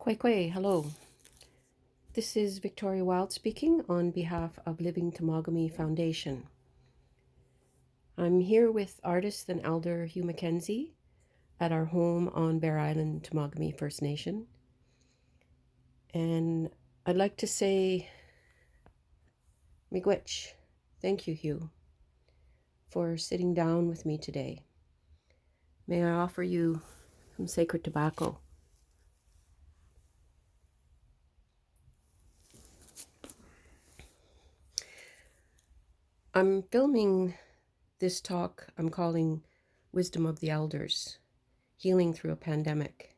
Kwei Kwei, hello. This is Victoria Wilde speaking on behalf of Living Temagami Foundation. I'm here with artist and elder Hugh McKenzie at our home on Bear Island, Temagami First Nation. And I'd like to say, miigwech, thank you, Hugh, for sitting down with me today. May I offer you some sacred tobacco? I'm filming this talk I'm calling Wisdom of the Elders, Healing Through a Pandemic.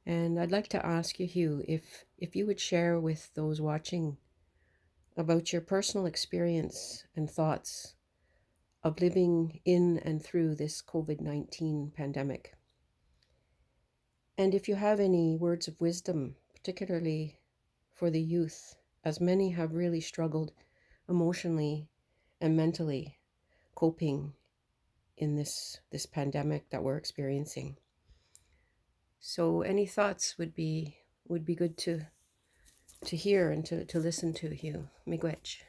And I'd like to ask you, Hugh, if you would share with those watching about your personal experience and thoughts of living in and through this COVID-19 pandemic. And if you have any words of wisdom, particularly for the youth, as many have really struggled emotionally and mentally coping in this pandemic that we're experiencing. So any thoughts would be good to hear and to listen to, Hugh. Miigwech.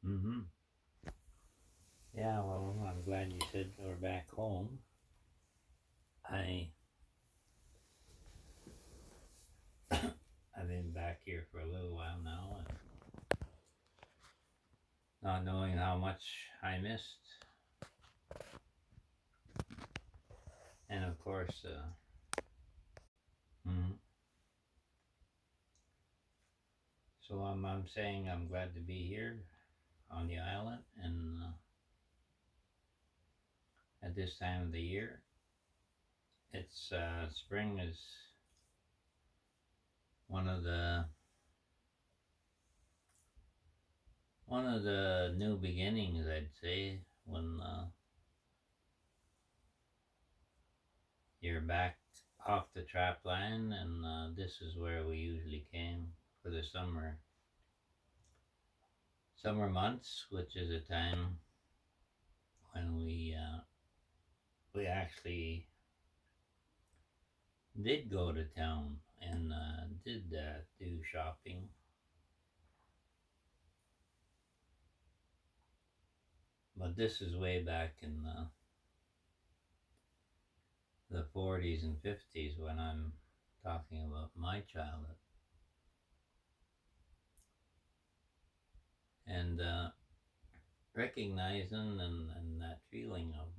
Mm-hmm. Yeah, well, I'm glad you said we're back home. I've been back here for a little while now, and not knowing how much I missed. And of course, mhm. So I'm saying I'm glad to be here on the island, and at this time of the year, it's spring is one of the new beginnings, I'd say, when you're back off the trap line, and this is where we usually came for the summer months, which is a time when we actually did go to town and did do shopping. But this is way back in the 40s and 50s when I'm talking about my childhood. And recognizing and that feeling of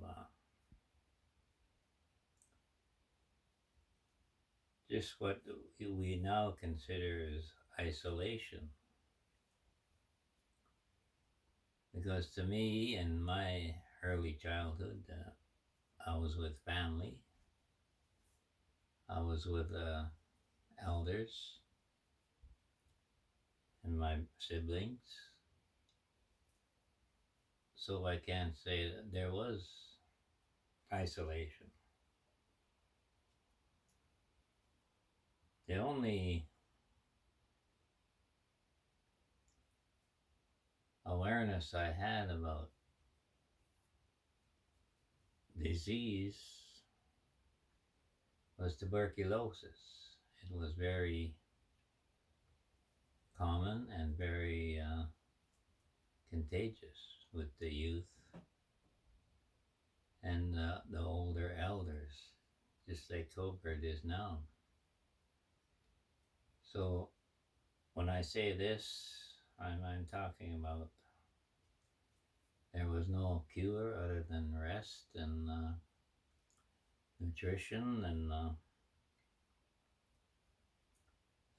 just what we now consider as isolation. Because to me, in my early childhood, I was with family, I was with elders and my siblings. So I can't say that there was isolation. The only awareness I had about disease was tuberculosis. It was very common and very contagious with the youth and the older elders, just like COVID is now. So when I say this, I'm talking about there was no cure other than rest and nutrition and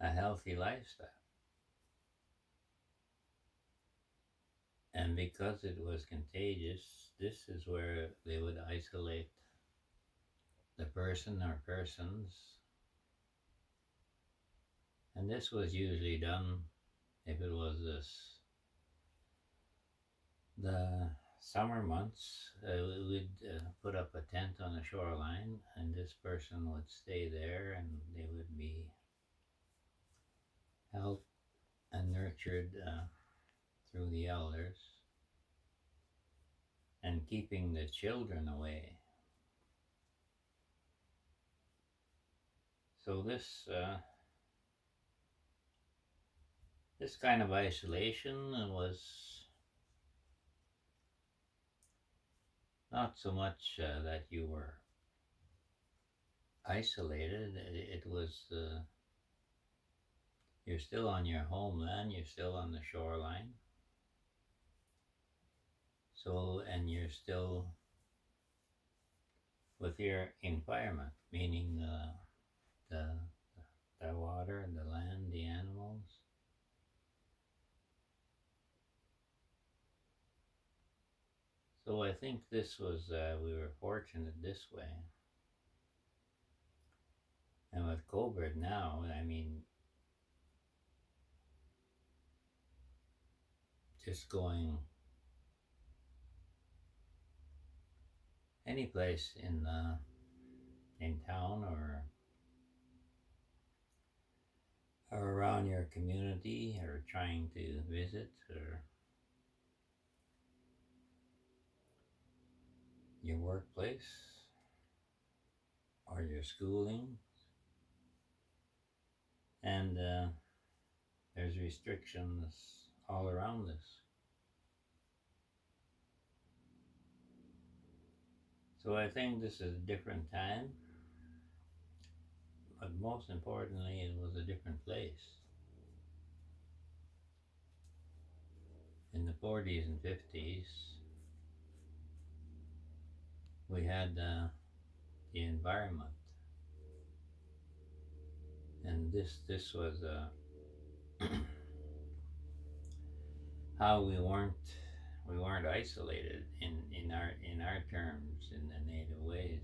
a healthy lifestyle. And because it was contagious, this is where they would isolate the person or persons. And this was usually done if it was the summer months. We would put up a tent on the shoreline, and this person would stay there, and they would be helped and nurtured through the elders, and keeping the children away So this kind of isolation was not so much that you were isolated. It was you're still on your homeland. You're still on the shoreline. So and you're still with your environment, meaning the the water, the land, the animals. So I think this was we were fortunate this way. And with COVID now, I mean, just going any place in town or around your community or trying to visit or your workplace or your schooling, and there's restrictions all around us. So I think this is a different time, but most importantly, it was a different place. In the 40s and 50s, we had the environment, and this was how we weren't isolated in our terms in the native ways.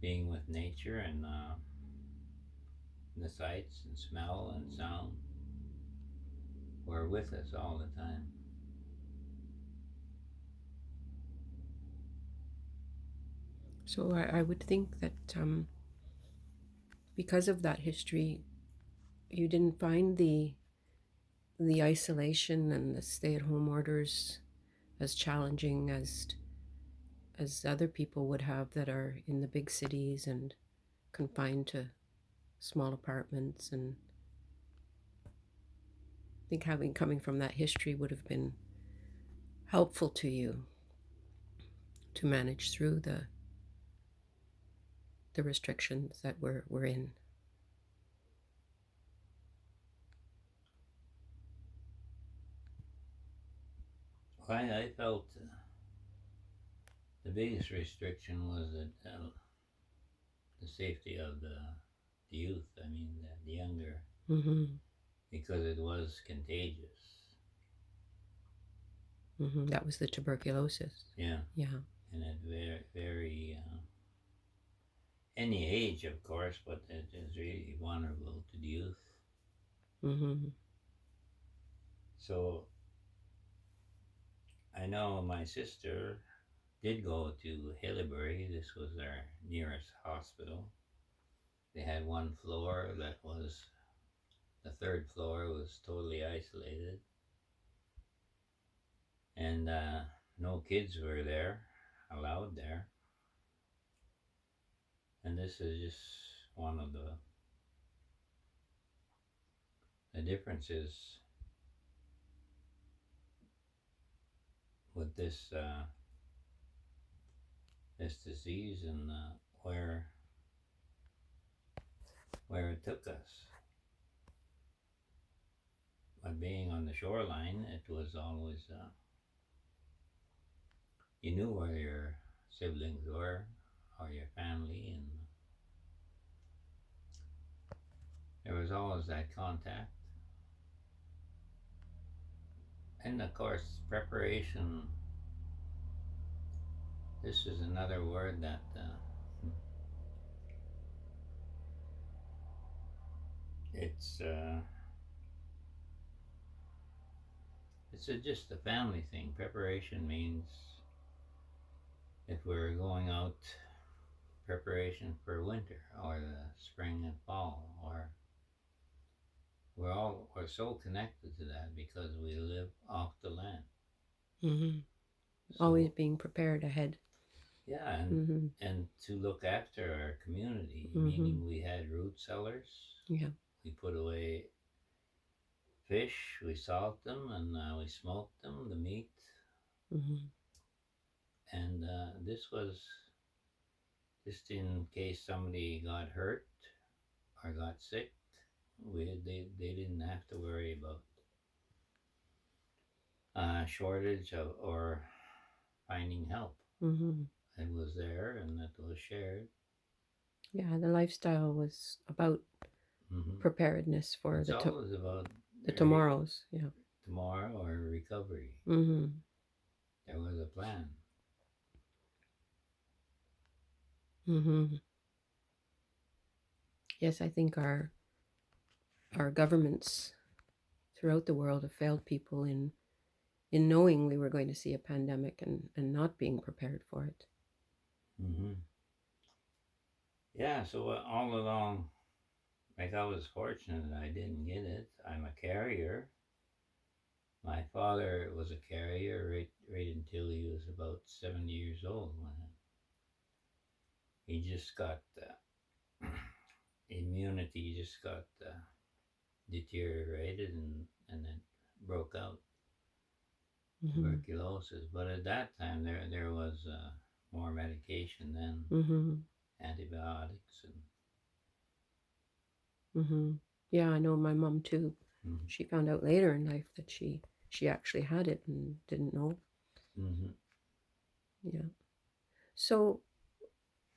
Being with nature and the sights and smell and sound were with us all the time. So I would think that because of that history, you didn't find the isolation and the stay-at-home orders as challenging as other people would have that are in the big cities and confined to small apartments. And I think having coming from that history would have been helpful to you to manage through the restrictions that we're in. I felt the biggest restriction was that the safety of the youth. I mean, the younger, Mm-hmm. because it was contagious. Mm-hmm. That was the tuberculosis. Yeah, Yeah. and it very any age, of course, but it is really vulnerable to the youth. Mm-hmm. So I know my sister did go to Hillibury. This was our nearest hospital. They had one floor that was the third floor was totally isolated, and no kids were there allowed there. And this is just one of the differences with this disease and where it took us. But being on the shoreline, it was always you knew where your siblings were or your family, and there was always that contact. And of course, preparation. This is another word that it's just a family thing. Preparation means if we're going out, preparation for winter or the spring and fall, or we're so connected to that because we live off the land. Mm-hmm. Always So being prepared ahead. Yeah, Mm-hmm. and to look after our community, Mm-hmm. meaning we had root cellars. Yeah. We put away fish, we salt them, and we smoked them, the meat. Mm-hmm. And this was just in case somebody got hurt or got sick. They didn't have to worry about shortage or finding help. Mm-hmm. It was there and it was shared. Yeah, the lifestyle was about Hmm. preparedness for It's always about the re- tomorrows. Yeah. tomorrow or recovery. Mm-hmm. There was a plan. Mm-hmm. Yes, I think our governments throughout the world have failed people in knowing we were going to see a pandemic and not being prepared for it. Hmm. Yeah, so all along, like I was fortunate that I didn't get it. I'm a carrier. My father was a carrier right until he was about 70 years old when he just got immunity just got deteriorated and then broke out Mm-hmm. tuberculosis. But at that time, there was more medication than Mm-hmm. antibiotics and. Mm-hmm. Yeah, I know my mom too. Mhm. She found out later in life that she actually had it and didn't know. Mhm. Yeah. So,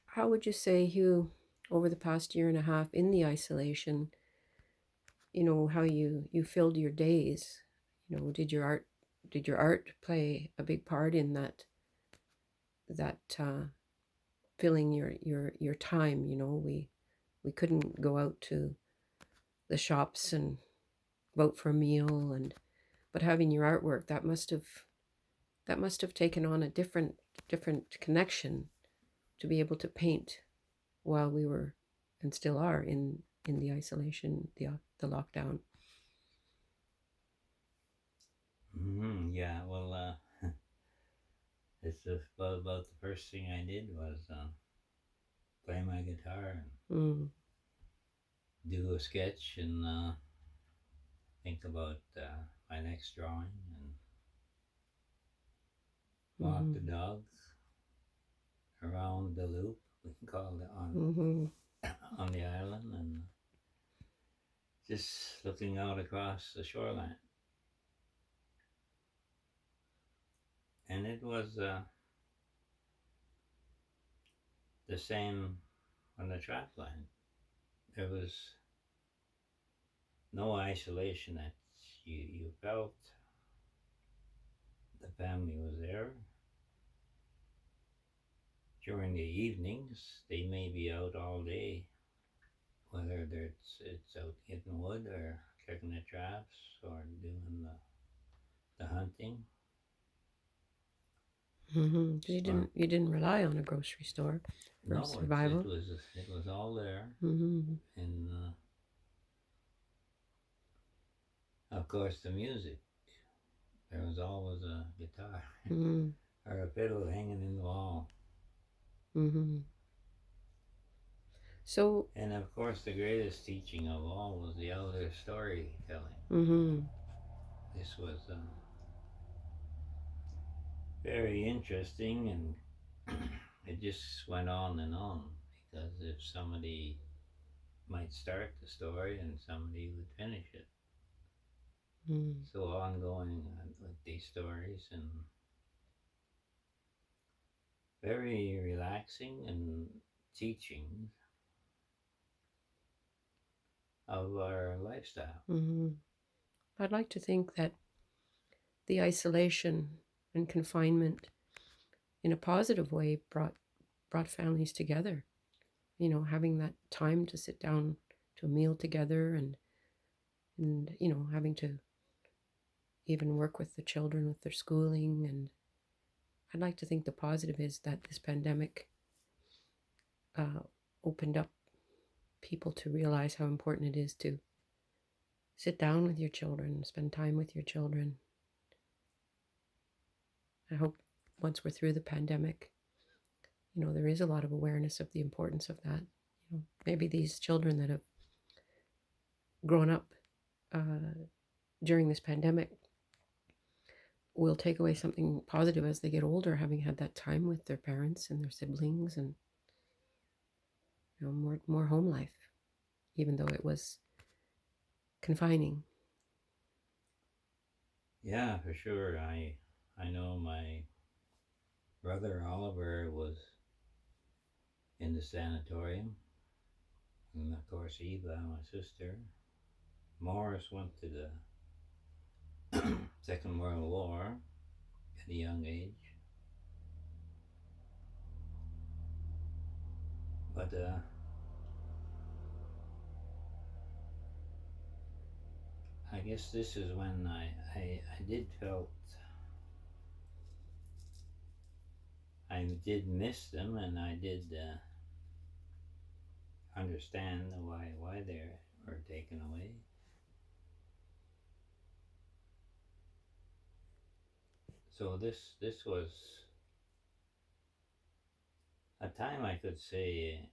how would you say, Hugh, over the past year and a half in the isolation, how you filled your days? Did your art play a big part in that filling your time? We couldn't go out to the shops and go out for a meal, and but having your artwork, that must have taken on a different connection to be able to paint while we were and still are in the isolation, the lockdown. Yeah. Well, it's just about the first thing I did was play my guitar and Mm, do a sketch and think about my next drawing and walk the mm-hmm, dogs around the loop we can call it mm-hmm, on the island and just looking out across the shoreline. And it was the same on the trap line. There was no isolation that you felt the family was there. During the evenings, they may be out all day, whether it's out getting wood or checking the traps or doing the hunting mm-hmm. 'Cause you or didn't you didn't rely on a grocery store for no, it survival. was it was all there, Mm-hmm, and of course the music. There was always a guitar mm-hmm, or a fiddle hanging in the wall. mm-hmm. So, And of course, the greatest teaching of all was the elder storytelling. mm-hmm, This was very interesting, and it just went on because if somebody might start the story and somebody would finish it. mm-hmm, So ongoing with these stories and very relaxing and teaching of our lifestyle. mm-hmm. I'd like to think that the isolation and confinement in a positive way brought families together. Having that time to sit down to a meal together, and having to even work with the children with their schooling. And I'd like to think the positive is that this pandemic uh, opened up people to realize how important it is to sit down with your children, spend time with your children. I hope once we're through the pandemic, there is a lot of awareness of the importance of that. Maybe these children that have grown up during this pandemic will take away something positive as they get older, having had that time with their parents and their siblings, and more home life, even though it was confining. Yeah, for sure. I know my brother Oliver was in the sanatorium, and of course Eva, my sister. Morris went to the Second World War at a young age, but I guess this is when I did felt I did miss them, and I did understand why they were taken away. So this was a time I could say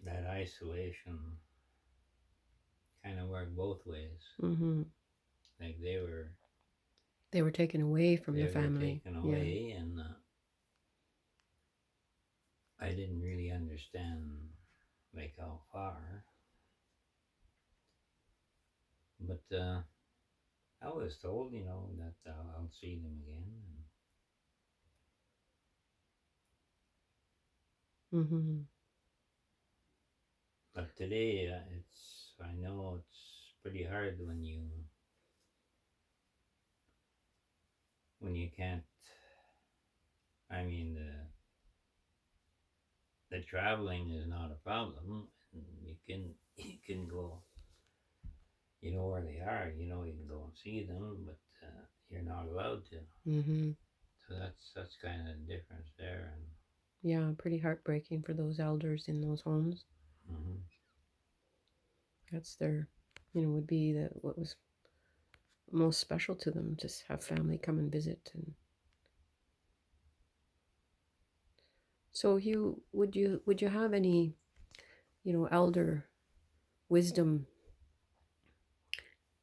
that isolation kind of worked both ways. Mm-hmm. Like They were taken away from they the were family. taken Yeah. away, and I didn't really understand like how far, but I was told, that I'll see them again. Mm-hmm. But today, I know it's pretty hard when you can't. I mean, the traveling is not a problem. You can you can go. You know where they are. You can go and see them, but you're not allowed to. Mm-hmm. So that's kind of the difference there. And Yeah, pretty heartbreaking for those elders in those homes. mhm. That's their, would be what was most special to them, just have family come and visit. And so, Hugh, would you have any, elder wisdom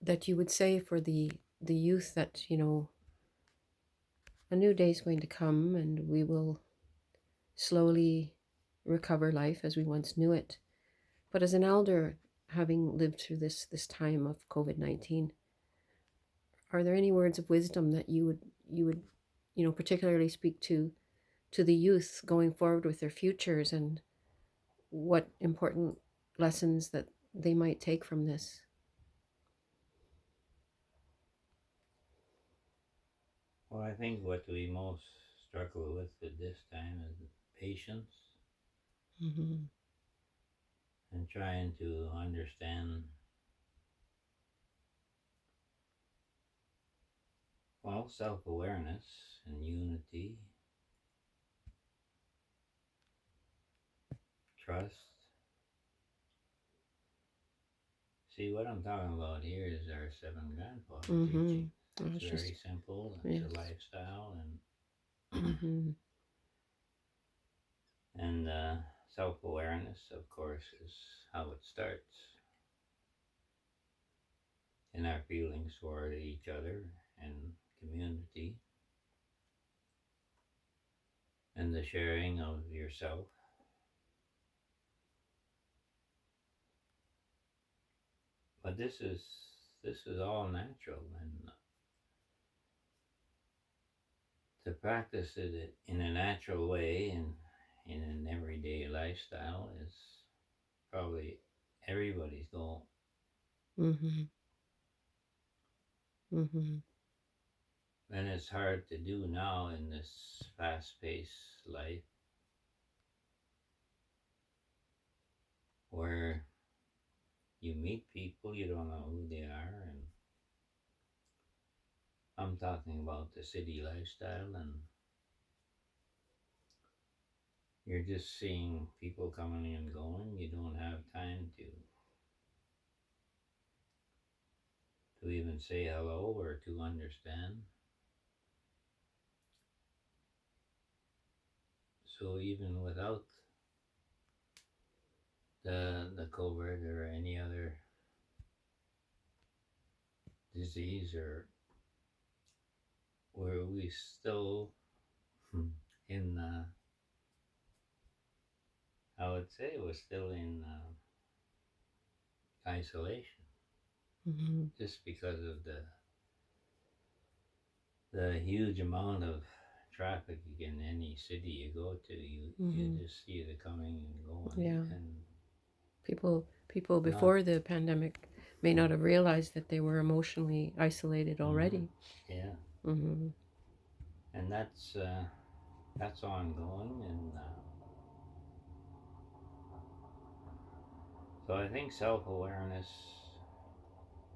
that you would say for the youth, that a new day is going to come and we will slowly recover life as we once knew it. But as an elder, having lived through this time of COVID-19, are there any words of wisdom that you would particularly speak to the youth going forward with their futures, and what important lessons that they might take from this? Well, I think what we most struggle with at this time is patience Mm-hmm. and trying to understand, well, self awareness and unity, trust. See, what I'm talking about here is our seven grandfather Mm-hmm. teaching. I It's was just very simple, it's a yes. lifestyle, Mm-hmm. and self awareness, of course, is how it starts in our feelings toward each other and community, and the sharing of yourself. But this is all natural, and to practice it in a natural way and in an everyday lifestyle is probably everybody's goal. Mm-hmm. Mm-hmm. And it's hard to do now in this fast-paced life where you meet people, you don't know who they are, and I'm talking about the city lifestyle, and you're just seeing people coming and going. You don't have time to even say hello or to understand. So even without the COVID or any other disease, or were we still in, I would say, was still in isolation, Mm-hmm. just because of the huge amount of traffic in any city you go to. You Mm-hmm. just see the coming and going, Yeah. and People not. before the pandemic may not have realized that they were emotionally isolated Mm-hmm. already. Yeah, Mm-hmm. and that's ongoing, and so I think self awareness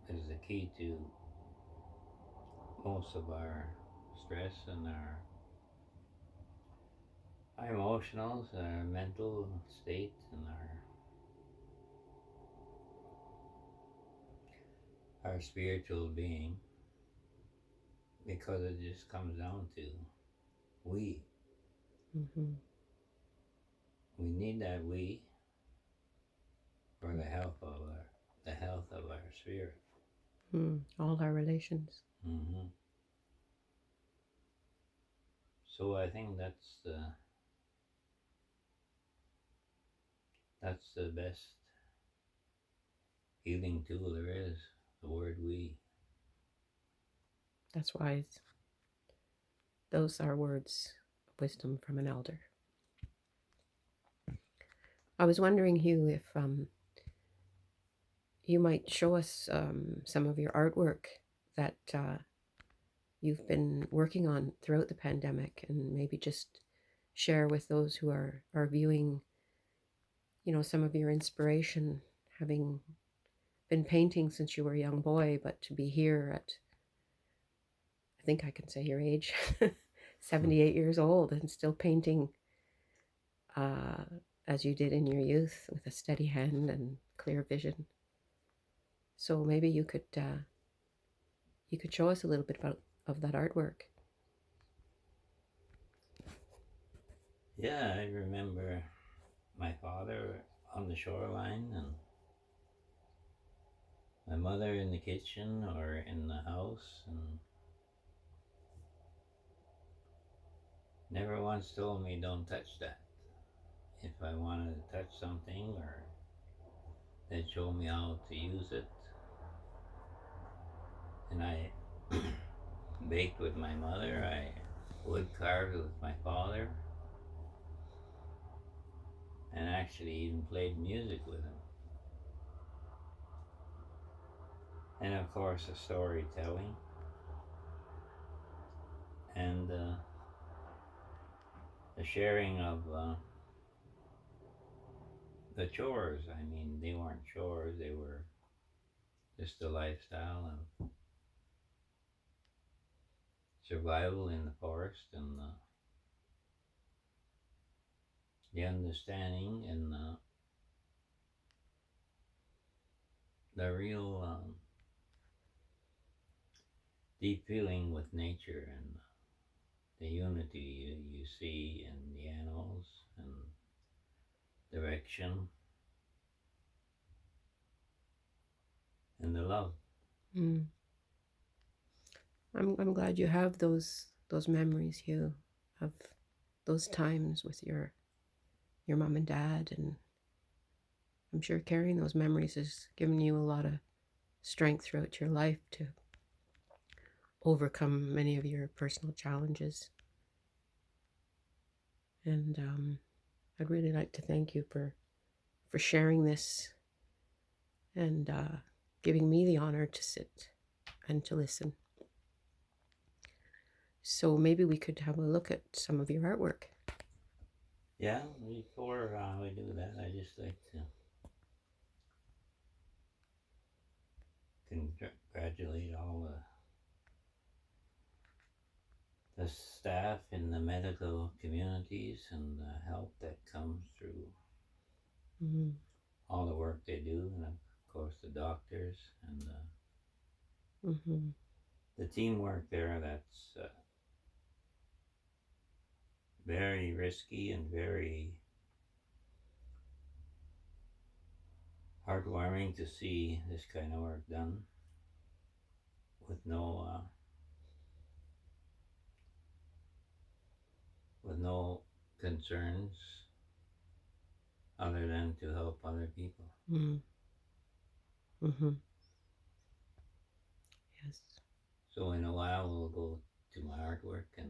is the key to most of our stress and our emotionals, our mental state, and our spiritual being, because it just comes down to we. Mm-hmm. We need that we for the health of our spirit. Mm. All our relations. Mm-hmm. So I think that's the best healing tool there is. The word we. That's why those are words of wisdom from an elder. I was wondering, Hugh, if you might show us some of your artwork that you've been working on throughout the pandemic, and maybe just share with those who are viewing, some of your inspiration, having been painting since you were a young boy, but to be here at, I think I can say your age, 78 years old, and still painting uh, as you did in your youth with a steady hand and clear vision. So maybe you could show us a little bit about of that artwork. Yeah, I remember my father on the shoreline, and my mother in the kitchen or in the house, and never once told me don't touch that. If I wanted to touch something, or they'd show me how to use it, and I baked with my mother, I wood carved with my father, and actually even played music with him. And of course, the storytelling and the sharing of the chores. I mean, they weren't chores, they were just a lifestyle of survival in the forest, and the understanding, and the real deep feeling with nature, and the unity you see in the animals, and direction, and the love. Mm. I'm glad you have those memories, Hugh, of those times with your mom and dad, and I'm sure carrying those memories has given you a lot of strength throughout your life to overcome many of your personal challenges. And I'd really like to thank you for sharing this, and giving me the honor to sit and to listen. So maybe we could have a look at some of your artwork. Yeah, before we do that, I just like to congratulate all the staff in the medical communities, and the help that comes through Mm-hmm. all the work they do, and of course the doctors, and Mm-hmm. the teamwork there that's very risky and very heartwarming to see this kind of work done with no concerns other than to help other people. Mm. Mm-hmm. Yes. So in a while we'll go to my artwork and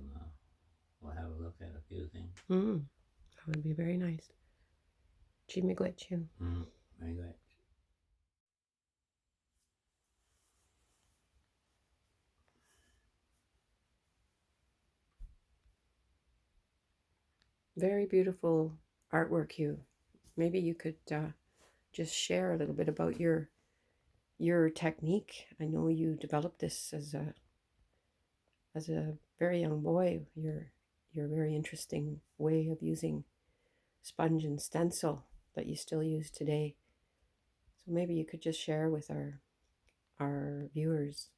we'll have a look at a few things. Mm. That would be very nice. Chimigwechu. Very good. Very beautiful artwork, Hugh. Maybe you could just share a little bit about your technique. I know you developed this as a very young boy. Your very interesting way of using sponge and stencil that you still use today. So maybe you could just share with our viewers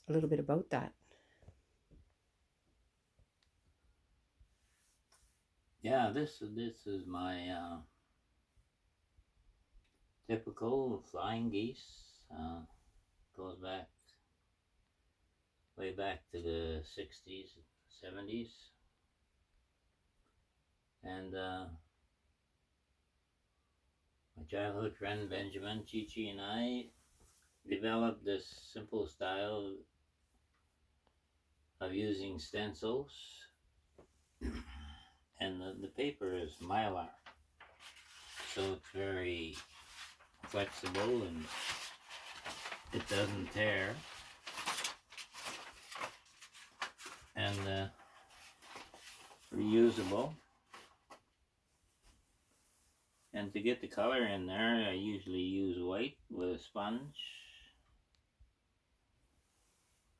a little bit about that. Yeah, this is my typical flying geese. Goes back way back to the 60s, 70s, and my childhood friend Benjamin Chichi and I developed this simple style of using stencils, and the paper is mylar, so it's very flexible and it doesn't tear, and reusable. And to get the color in there, I usually use white with a sponge,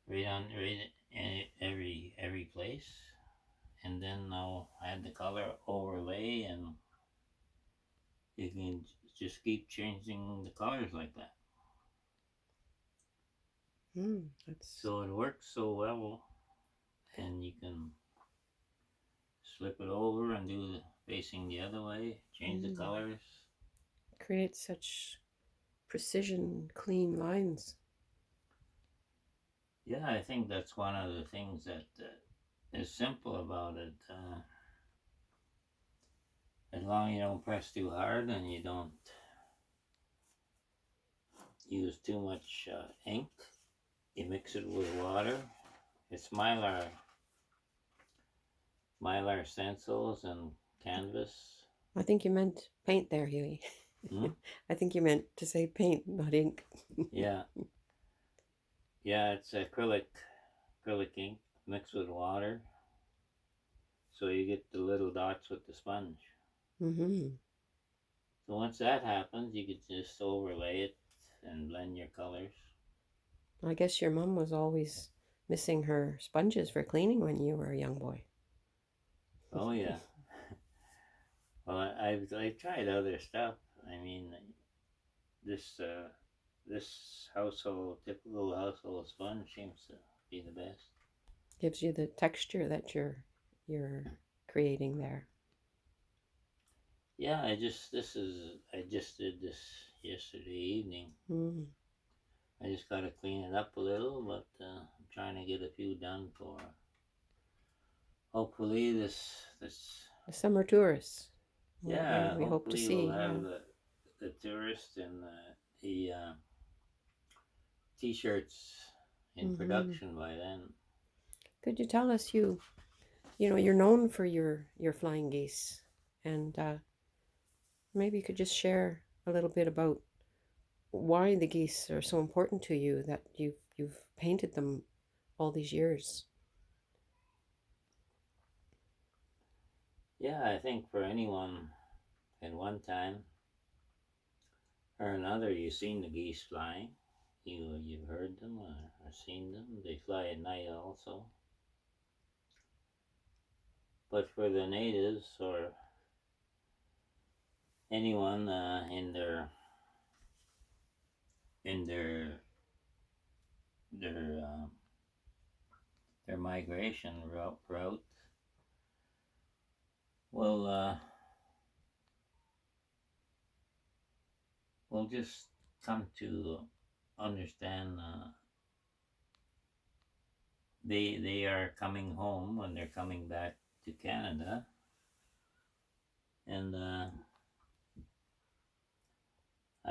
right in every place, and then I'll add the color overlay, and you can just keep changing the colors like that. So it works so well, and you can flip it over and do the facing the other way, change the colors. Creates such precision, clean lines. Yeah, I think that's one of the things that is simple about it. As long as you don't press too hard and you don't use too much ink, you mix it with water. It's mylar stencils and canvas. I think you meant paint there, Huey. I think you meant to say paint, not ink. Yeah. Yeah, it's acrylic ink mixed with water. So you get the little dots with the sponge. Mm-hmm. So once that happens, you could just overlay it and blend your colors. I guess your mom was always missing her sponges for cleaning when you were a young boy. Oh yeah. Well, I've tried other stuff. I mean, this typical household sponge seems to be the best. Gives you the texture that you're creating there. Yeah, I just did this yesterday evening. I just got to clean it up a little, but I'm trying to get a few done for hopefully this the summer tourists. Yeah, we hope to see. We'll have the tourists and the t-shirts in production by then. Could you tell us, you know, you're known for your flying geese, and maybe you could just share a little bit about why the geese are so important to you, that you've painted them all these years. Yeah, I think for anyone at one time or another, you've seen the geese flying. You've heard them or seen them. They fly at night also. But for the natives or anyone in their migration route, Well, we'll just come to understand they are coming home when they're coming back to Canada, and I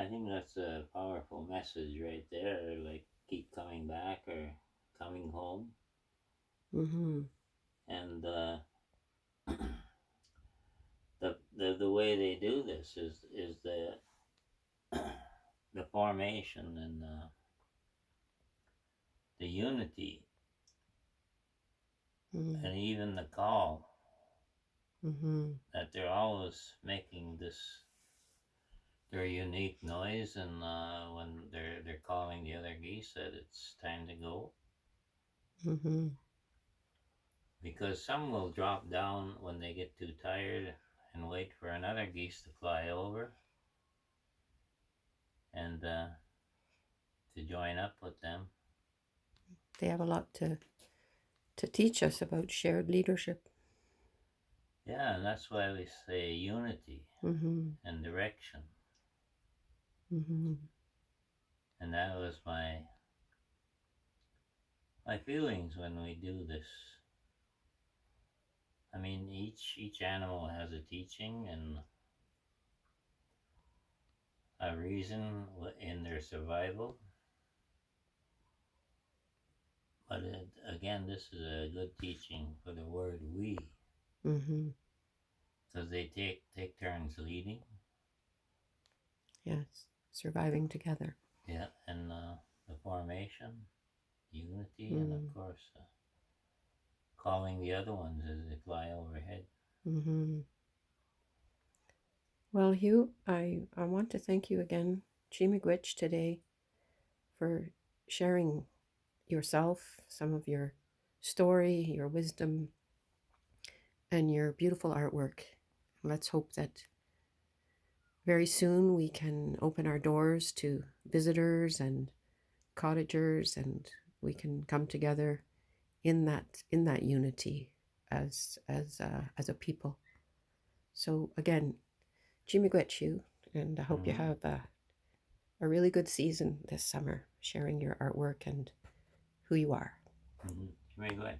think that's a powerful message right there. Like keep coming back or coming home, Mm-hmm. and the way they do this is the formation and the unity Mm-hmm. and even the call Mm-hmm. that they're always making this their unique noise, and when they're calling the other geese that it's time to go, Mm-hmm. because some will drop down when they get too tired and wait for another geese to fly over and to join up with them. They have a lot to teach us about shared leadership. Yeah, and that's why we say unity Mm-hmm. and direction. Mm-hmm. And that was my feelings when we do this. I mean, each animal has a teaching and a reason in their survival. But again, this is a good teaching for the word we, Mm-hmm. because they take turns leading. Yes. Surviving together. Yeah, and the formation, unity, and of Mm. course calling the other ones as they fly overhead. Mm-hmm. Well, Hugh, I want to thank you again, Chimigwich, today for sharing yourself, some of your story, your wisdom, and your beautiful artwork. Let's hope that very soon we can open our doors to visitors and cottagers, and we can come together in that unity as a people. So again, Chimigwechu, and I hope you Mm-hmm. have a really good season this summer, sharing your artwork and who you are. Mm-hmm. Very good.